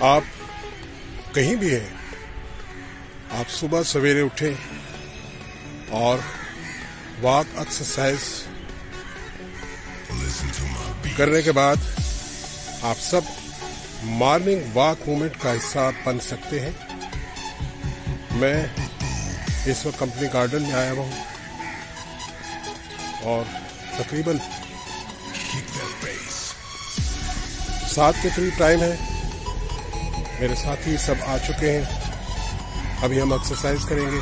आप कहीं भी हैं, आप सुबह सवेरे उठें और वॉक एक्सरसाइज करने के बाद आप सब मॉर्निंग वॉक मूवमेंट का हिस्सा बन सकते हैं। मैं इस वक्त कंपनी गार्डन में आया हुआ हूँ और तकरीबन 7 के करीब टाइम है। मेरे साथी सब आ चुके हैं। अभी हम एक्सरसाइज करेंगे।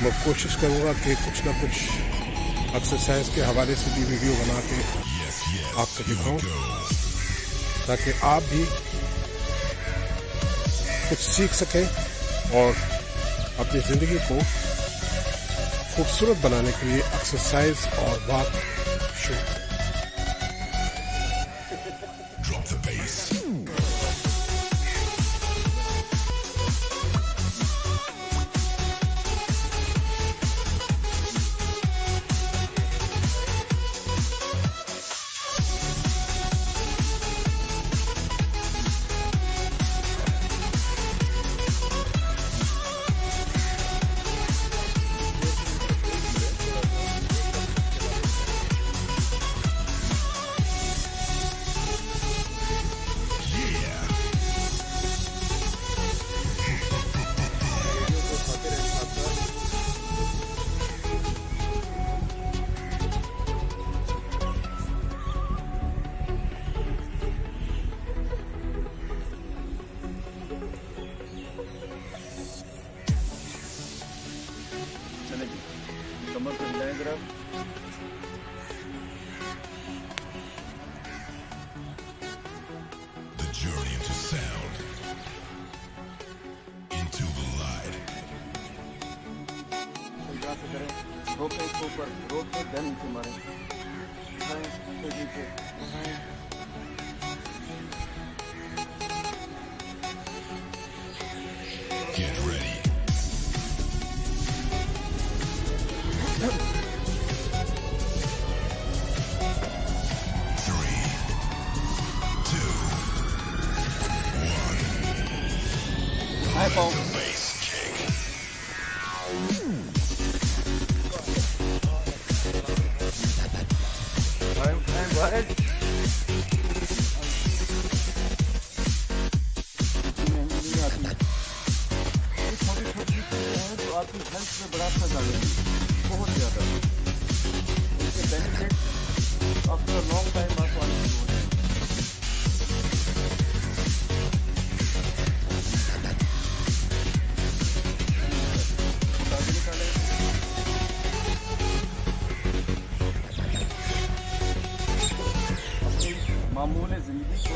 मैं कोशिश करूंगा कि कुछ ना कुछ एक्सरसाइज के हवाले से भी वीडियो बना के आपको दिखाऊं, ताकि आप भी कुछ सीख सकें और अपनी ज़िंदगी को खूबसूरत बनाने के लिए एक्सरसाइज और वॉक शुरू करें। कमर को हिलाएं जरा। The journey into sound, into the light. से करें, रोके इसको ऊपर, रोक के धन नीचे मारें, उठाएं फिर नीचे, उठाएं। Get ready. iPhone. आपकी हेल्थ में बड़ा असर डालेगी, बहुत ज़्यादा। इसके बेनिफिट आफ्टर लॉन्ग टाइम आपको आने शुरू हो जाएंगे। मामूले जिंदगी को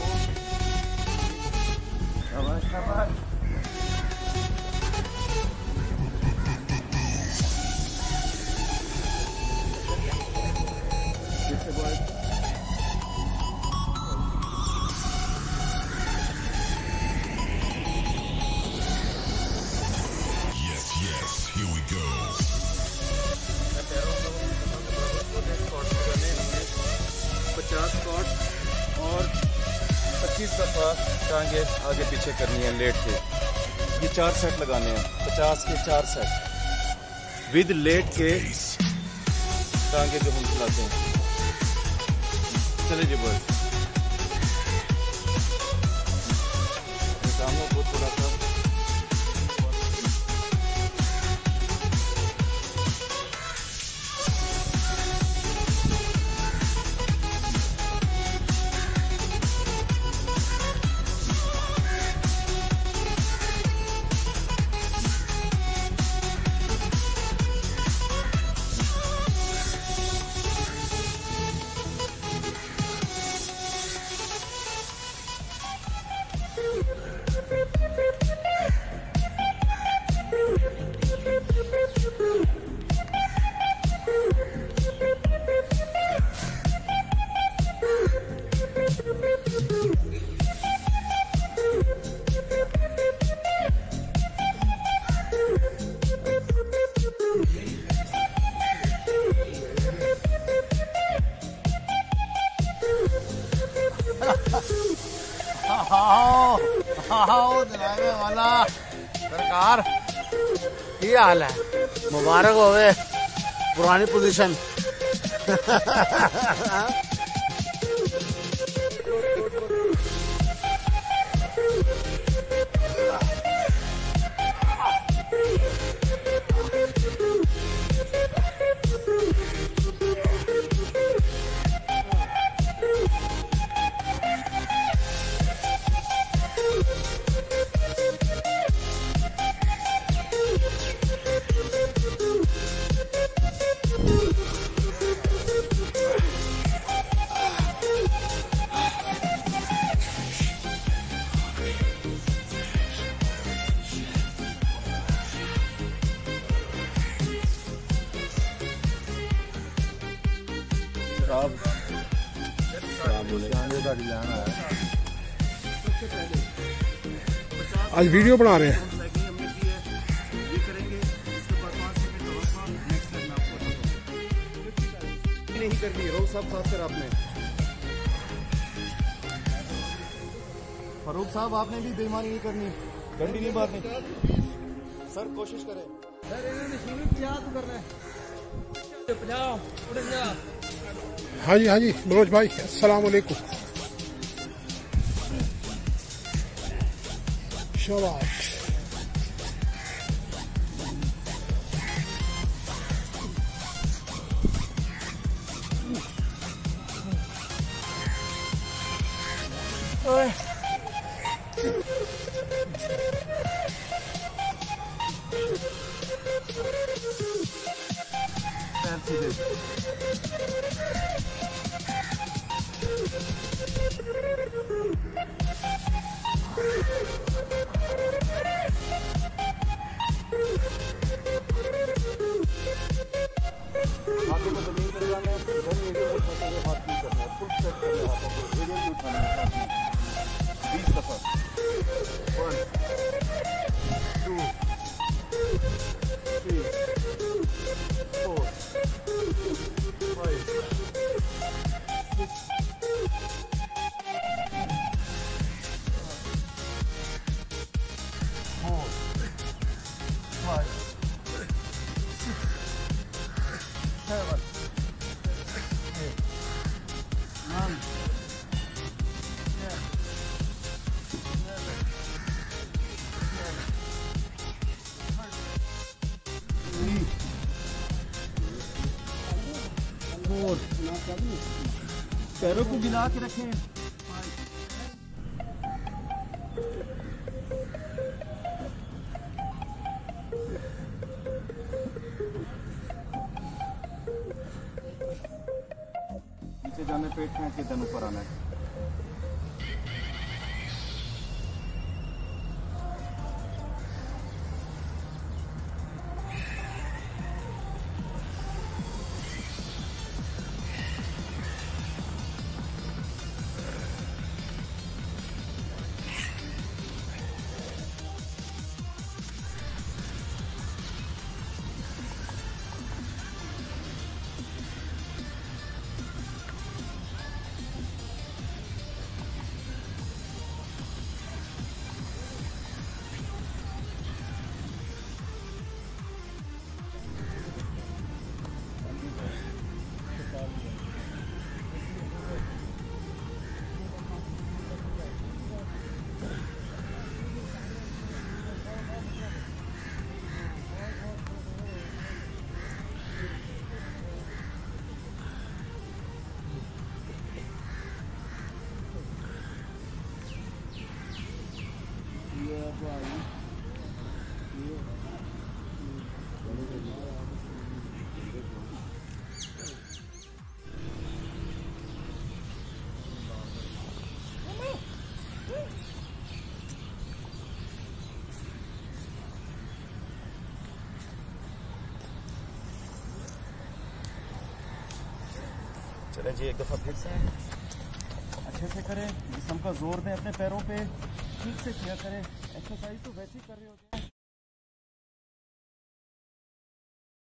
शाबाश Yes, here we go. 50 squat और 25 दफा टांगे आगे पीछे करनी है लेट के। ये 4 सेट लगाने हैं, 50 के 4 सेट विद लेट के टांगे जो हम चलाते हैं। चले जी बॉय, सामने बहुत थोड़ा सा ड्राइवर वाला सरकार की हाल है, मुबारक होवे पुरानी पोजीशन। आज वीडियो बना रहे हैं। नहीं करनी रोज साहब, खासकर आपने फारूक साहब, आपने भी बेईमानी नहीं करनी, डंडी नहीं मारनी। सर कोशिश करें सर, क्या तो करना है। हाँ जी मनोज भाई, अस्सलाम वालेकुम। शाबाश। पैरों को गिला के रखें। नीचे जाने, पेट फेंक के धन ऊपर आना है। चलें जी, एक दफ़ा फिर से अच्छे से करें, जिस्म का जोर दें अपने पैरों पे, ठीक से किया करें। एक्सरसाइज तो वैसे ही कर रहे होते हैं।